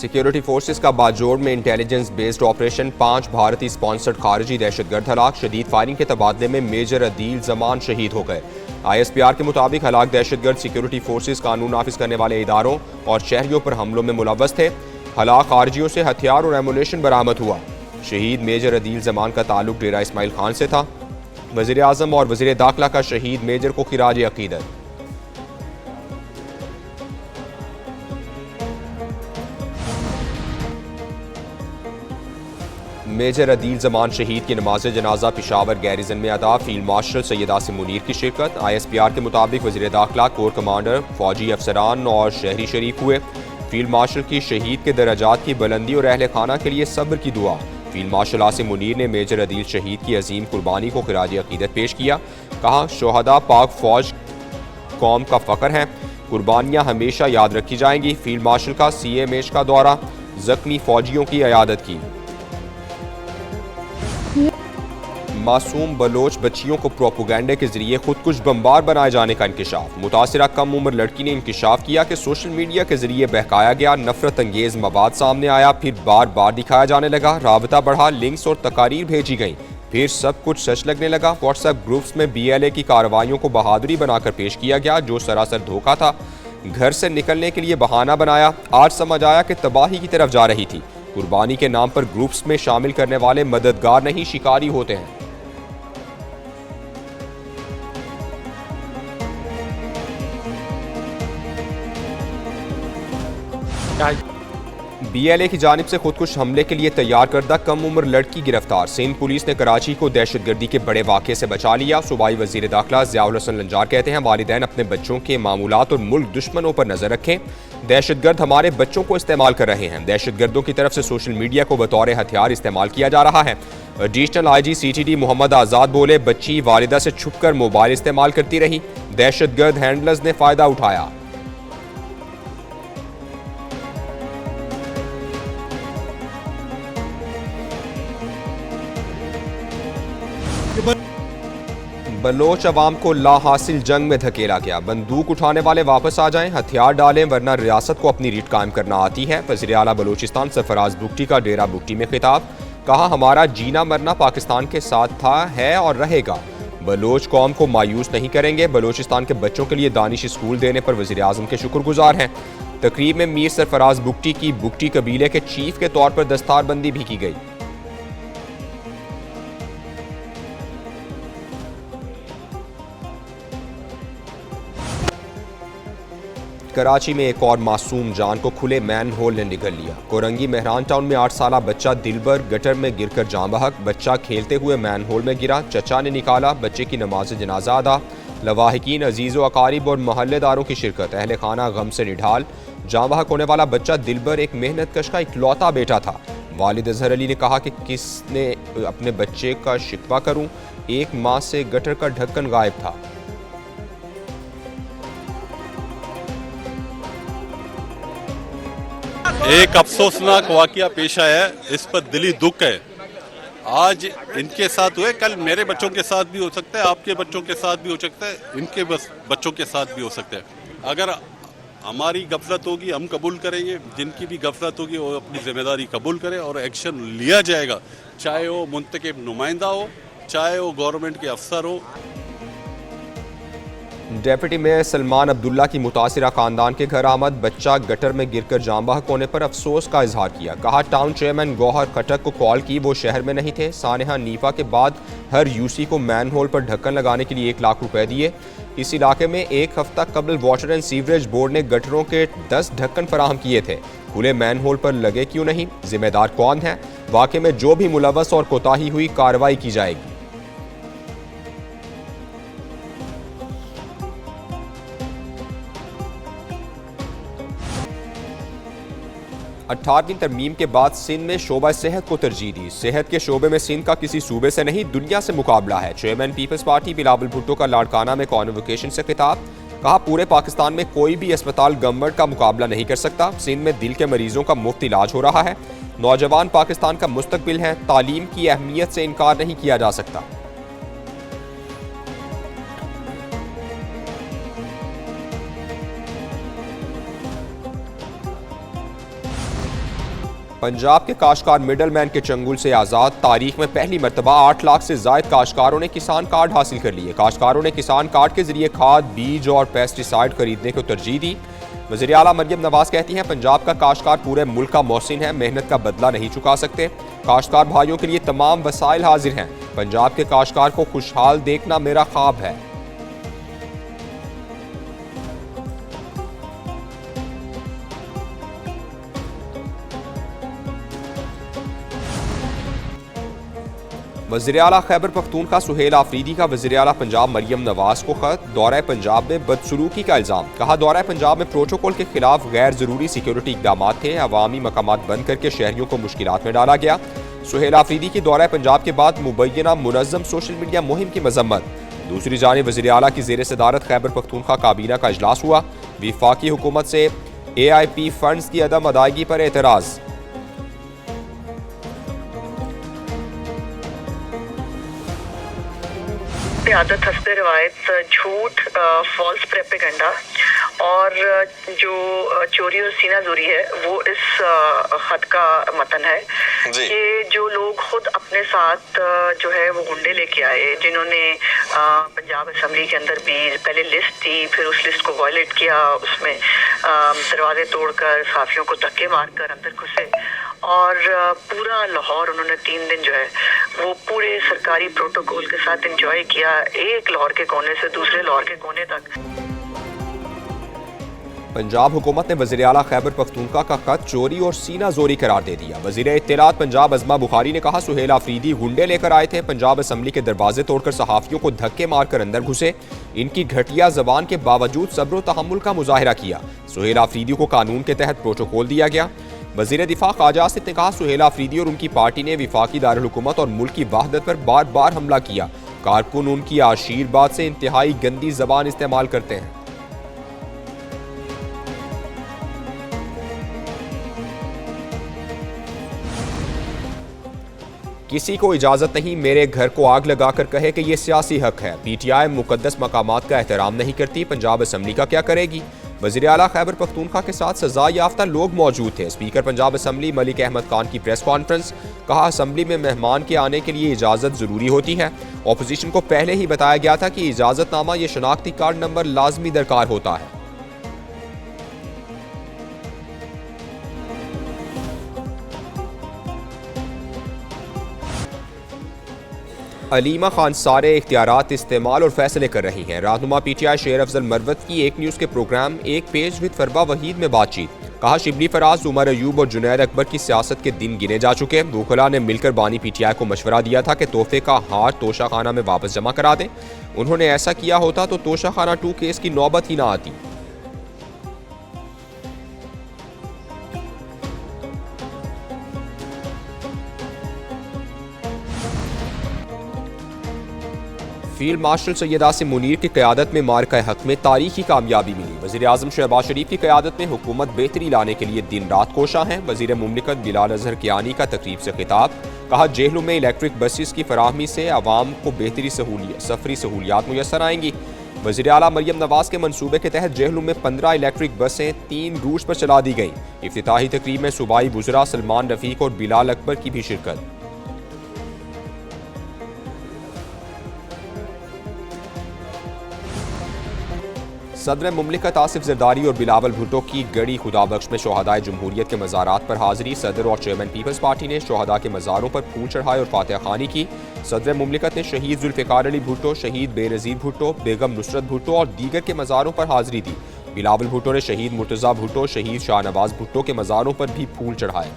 Security forces का बाजोड़ में intelligence based operation, 5 भारतीय स्पॉन्सर्ड खारजी दहशतगर्द हलाक, शदीद फायरिंग के तबादले में मेजर अदील जमान शहीद हो गए। ISPR के मुताबिक हलाक दहशतगर्द सिक्योरिटी फोर्सेस कानून नाफिज करने वाले इदारों और शहरियों पर हमलों में मुलव्वस थे। हलाक खारजियों से हथियार और एमुनेशन बरामद हुआ। शहीद मेजर अदील जमान का ताल्लुक डेरा इस्माइल खान से था। वज़ीर आज़म और वज़ीर दाखिला का शहीद मेजर को खिराज अकीदत। मेजर अदील जमान शहीद की नमाज जनाजा पिशावर गैरिजन में अदा, फील्ड मार्शल सैयद आसिम मुनीर की शिरकत। ISPR के मुताबिक वज़ीर दाखिला, कोर कमांडर, फौजी अफसरान और शहरी शरीक हुए। फील्ड मार्शल की शहीद के दर्जात की बुलंदी और अहल खाना के लिए सब्र की दुआ। फील्ड मार्शल आसिम मुनीर ने मेजर अदील शहीद की अजीम कुर्बानी को खिराज अकीदत पेश किया। कहा, शोहदा पाक फौज कौम का फ़ख्र हैं, कुर्बानियाँ हमेशा याद रखी जाएंगी। फील्ड मार्शल का CMH का दौरा, जख्मी फौजियों की अयादत की। मासूम बलोच बच्चियों को प्रोपोगंडे के जरिए खुदकुश बमबार बनाए जाने का इंकशाफ। मुतासिरा कम उम्र लड़की ने इंकशाफ किया कि सोशल मीडिया के जरिए बहकाया गया नफरत अंगेज मवाद सामने आया, फिर बार बार दिखाया जाने लगा, राबता बढ़ा, लिंक्स और तकारीर भेजी गई, फिर सब कुछ सच लगने लगा। व्हाट्सएप ग्रुप्स में BLA की कार्रवाइयों को बहादुरी बनाकर पेश किया गया, जो सरासर धोखा था। घर से निकलने के लिए बहाना बनाया, आज समझ आया कि तबाही की तरफ जा रही थी। कुर्बानी के नाम पर ग्रुप्स में शामिल करने वाले मददगार नहीं, शिकारी होते हैं। BLA की जानिब से खुदकुश हमले के लिए तैयार करदा कम उम्र लड़की गिरफ्तार। सिंध पुलिस ने कराची को दहशतगर्दी के बड़े वाक़े से बचा लिया। सूबाई वज़ीर दाखिला ज़ियाउल हसन लंजार कहते हैं, वालिदैन अपने बच्चों के मामूलात और मुल्क दुश्मनों पर नजर रखें। दहशतगर्द हमारे बच्चों को इस्तेमाल कर रहे हैं। दहशतगर्दों की तरफ से सोशल मीडिया को बतौर हथियार इस्तेमाल किया जा रहा है। एडिशनल IG CTD मोहम्मद आज़ाद बोले, बच्ची वालिदा से छुपकर मोबाइल इस्तेमाल करती रही, दहशतगर्द हैंडलर्स ने फायदा उठाया। बलोच अवाम को लाहासिल जंग में धकेला गया, बंदूक उठाने वाले वापस आ जाएं, हथियार डालें वरना रियासत को अपनी रीट कायम करना आती है। वज़ीर आला बलोचिस्तान सरफराज बुगटी का डेरा बुगटी में खिताब। कहा, हमारा जीना मरना पाकिस्तान के साथ था, है और रहेगा। बलोच कौम को मायूस नहीं करेंगे। बलोचिस्तान के बच्चों के लिए दानिश स्कूल देने पर वज़ीर आज़म के शुक्रगुजार हैं। तकरीब में मीर सरफराज बुगटी की बुगटी कबीले के चीफ के तौर पर दस्तारबंदी भी की गई। कराची में एक और मासूम जान को खुले मैन होल ने निगल लिया। कोरंगी मेहरान टाउन में 8 साला बच्चा दिलबर गटर में गिरकर जान बहक। बच्चा खेलते हुए मैन होल में गिरा, चचा ने निकाला, बच्चे की नमाज जनाजा अदा। लवाहिकीन, अजीज़ो अकारिब और मोहल्लेदारों की शिरकत। अहले खाना गम से निढाल। जान बहक होने वाला बच्चा दिलबर एक मेहनत कश का इकलौता बेटा था। वालिद अजहर अली ने कहा कि किसने अपने बच्चे का शिकवा करूं, एक माह से गटर का ढक्कन गायब था। एक अफसोसनाक वाकया पेश आया है, इस पर दिली दुख है। आज इनके साथ हुए, कल मेरे बच्चों के साथ भी हो सकता है, आपके बच्चों के साथ भी हो सकता है, इनके बच्चों के साथ भी हो सकता है। अगर हमारी गफलत होगी हम कबूल करेंगे, जिनकी भी गफलत होगी वो अपनी जिम्मेदारी कबूल करें और एक्शन लिया जाएगा, चाहे वो मुंतखब नुमाइंदा हो, चाहे वो गवर्नमेंट के अफसर हो। डेप्यूटी मेयर सलमान अब्दुल्ला की मुतासिरा खानदान के घर आमद। बच्चा गटर में गिरकर जान बहक होने पर अफसोस का इजहार किया। कहा, टाउन चेयरमैन गौहर खटक को कॉल की, वो शहर में नहीं थे। सानेहा नीफा के बाद हर UC को मैन होल पर ढक्कन लगाने के लिए 1 लाख रुपए दिए। इस इलाके में 1 हफ्ता कबल वाटर एंड सीवरेज बोर्ड ने गटरों के 10 ढक्कन फराहम किए थे। खुले मैन होल पर लगे क्यों नहीं? जिम्मेदार कौन है? वाक़े में जो भी मुलव्वस और कोताही हुई कार्रवाई की जाएगी। 18वीं तरमीम के बाद सिंध में शोबा सेहत को तरजीह दी। सेहत के शोबे में सिंध का किसी सूबे से नहीं दुनिया से मुकाबला है। चेयरमैन पीपल्स पार्टी बिलावल भुट्टो का लाड़काना में कॉन्वोकेशन से खिताब। कहा, पूरे पाकिस्तान में कोई भी अस्पताल गवर्नमेंट का मुकाबला नहीं कर सकता। सिंध में दिल के मरीजों का मुफ्त इलाज हो रहा है। नौजवान पाकिस्तान का मुस्तकबिल है। तालीम की अहमियत से इनकार नहीं किया जा सकता। पंजाब के काश्तकार मिडल मैन के चंगुल से आज़ाद। तारीख में पहली मरतबा 8 लाख से जायद काश्तकारों ने किसान कार्ड हासिल कर लिए। काश्तकारों ने किसान कार्ड के जरिए खाद, बीज और पेस्टिसाइड खरीदने को तरजीह दी। वज़ीर आला मरियम नवाज कहती हैं, पंजाब का काश्तकार पूरे मुल्क का मोहसिन है, मेहनत का बदला नहीं चुका सकते। काश्तकार भाइयों के लिए तमाम वसाइल हाजिर हैं। पंजाब के काश्तकार को खुशहाल देखना मेरा ख्वाब है। वज़ीर आला खैबर पख्तूनख्वा सुहेल आफरीदी का वज़ीर आला पंजाब मरियम नवाज को खत। दौरा पंजाब में बदसलूकी का इल्ज़ाम। कहा, दौरा पंजाब में प्रोटोकॉल के खिलाफ गैर ज़रूरी सिक्योरिटी इक़दाम थे। अवामी मकामात बंद करके शहरियों को मुश्किलात में डाला गया। सुहेल आफरीदी की दौरा पंजाब के बाद मुबैना मुनज़्ज़म सोशल मीडिया मुहिम की मजम्मत। दूसरी जानिब वज़ीर आला की ज़ेर सदारत खैबर पख्तूनख्वा काबीना का इजलास हुआ। वफाकी हुकूमत से AIP फंड्स की अदम अदायगी पर एतराज़। आदत, हस्बे रिवायत, झूठ, फॉल्स प्रोपेगेंडा और जो चोरी और सीनाजोरी है वो इस खत का मतन है कि जो लोग खुद अपने साथ जो है वो गुंडे लेके आए, जिन्होंने पंजाब असेंबली के अंदर भी पहले लिस्ट थी, फिर उस लिस्ट को वायलेट किया, उसमें दरवाजे तोड़कर सहाफियों को धक्के मारकर अंदर घुसे और पूरा लाहौर उन्होंने 3 दिन जो है वो पूरे सरकारी प्रोटोकॉल के साथ एंजॉय किया, एक लाहौर के कोने से दूसरे लाहौर के कोने तक। पंजाब हुकूमत ने वज़ीर आला खैबर पख्तूनख्वा का खत चोरी और सीना जोरी करार दे दिया। वज़ीर इत्तलात पंजाब अज़मा बुखारी ने कहा, सुहेल आफरीदी गुंडे लेकर आए थे, पंजाब असेंबली के दरवाजे तोड़कर सहाफ़ियों को धक्के मारकर अंदर घुसे। इनकी घटिया ज़बान के बावजूद सब्र व तहम्मुल का मुजाहिरा किया। सुहेल आफरीदी को कानून के तहत प्रोटोकॉल दिया गया। वज़ीर दिफा ख्वाजा आसिफ ने कहा, सुहेल आफरीदी और उनकी पार्टी ने वफाकी दारुल हुकूमत और मुल्क की वहदत पर बार बार हमला किया। कारकुन उनकी आशीर्वाद से इंतहाई गंदी ज़बान इस्तेमाल करते हैं। किसी को इजाज़त नहीं मेरे घर को आग लगाकर कहे कि यह सियासी हक है। PTI मुकद्दस मकामात का एहतराम नहीं करती, पंजाब असेंबली का क्या करेगी। वज़ीर आला खैबर पख्तूनख्वा के साथ सजा याफ्ता लोग मौजूद थे। स्पीकर पंजाब असेंबली मलिक अहमद खान की प्रेस कॉन्फ्रेंस। कहा, असेंबली में मेहमान के आने के लिए इजाज़त ज़रूरी होती है। ऑपोजिशन को पहले ही बताया गया था कि इजाज़तनामा या शनाख्ती कार्ड नंबर लाजमी दरकार होता है। अलीमा खान सारे इख्तियारात इस्तेमाल और फैसले कर रही हैं। रहनुमा PTI शेर अफजल मरवत की एक न्यूज़ के प्रोग्राम एक पेज विद फरवा वहीद में बातचीत। कहा, शिबली फराज, उमर अयूब और जुनैद अकबर की सियासत के दिन गिने जा चुके। वकला ने मिलकर बानी PTI को मशवरा दिया था कि तोहफे का हार तोशा खाना में वापस जमा करा दें। उन्होंने ऐसा किया होता तो तोशा खाना 2 केस की नौबत ही ना आती। फील्ड मार्शल सैयद आसिम मुनीर की क़यादत में मार्का हक में तारीखी कामयाबी मिली। वज़ीर आज़म शहबाज शरीफ की क़यादत में हुकूमत बेहतरी लाने के लिए दिन रात कोशा है। वज़ीर मुमलिकत बिलाल अज़हर कियानी का तकरीब से खिताब। कहा, जेलों में इलेक्ट्रिक बसेस की फराहमी से आवाम को बेहतरी सफरी सहूलियात मुयसर आएंगी। वज़ीर आला मरियम नवाज के मनसूबे के तहत जेलों में 15 इलेक्ट्रिक बसें 3 रूट्स पर चला दी गई। इफ्तिताही तकरीब में सूबाई बुज़रा सलमान रफ़ीक और बिलाल अकबर की भी शिरकत। सदर मुमलिकत आसिफ जरदारी और बिलावल भुट्टो की गड़ी खुदाबख्श में शोहदाए जमहूरियत के मज़ारात पर हाज़री। सदर और चेयरमैन पीपल्स पार्टी ने शोहदा के मज़ारों पर फूल चढ़ाए और फातिहा खानी की। सदर मुमलिकत ने शहीद जुल्फ़िकार अली भुट्टो, शहीद बेनज़ीर भुट्टो, बेगम नुसरत भुट्टो और दीगर के मज़ारों पर हाज़री दी। बिलावल भुट्टो ने शहीद मुर्तज़ा भुट्टो, शहीद शाहनवाज भुट्टो के मज़ारों पर भी फूल चढ़ाए।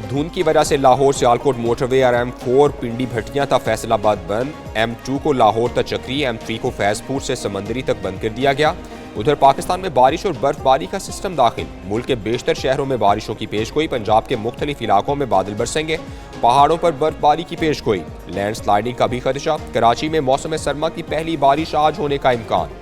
धुंध की वजह से लाहौर सियालकोट मोटरवे और M4 पिंडी भटियां तक फैसलाबाद बंद। M2 को लाहौर तक चक्री, M3 को फैजपुर से समंदरी तक बंद कर दिया गया। उधर पाकिस्तान में बारिश और बर्फबारी का सिस्टम दाखिल। मुल्क के बेशतर शहरों में बारिशों की पेशगोई। पंजाब के मुख्तलिफ इलाकों में बादल बरसेंगे। पहाड़ों पर बर्फबारी की पेशगोई। लैंड स्लाइडिंग का भी खदशा। कराची में मौसम सरमा की पहली बारिश आज होने का इम्कान।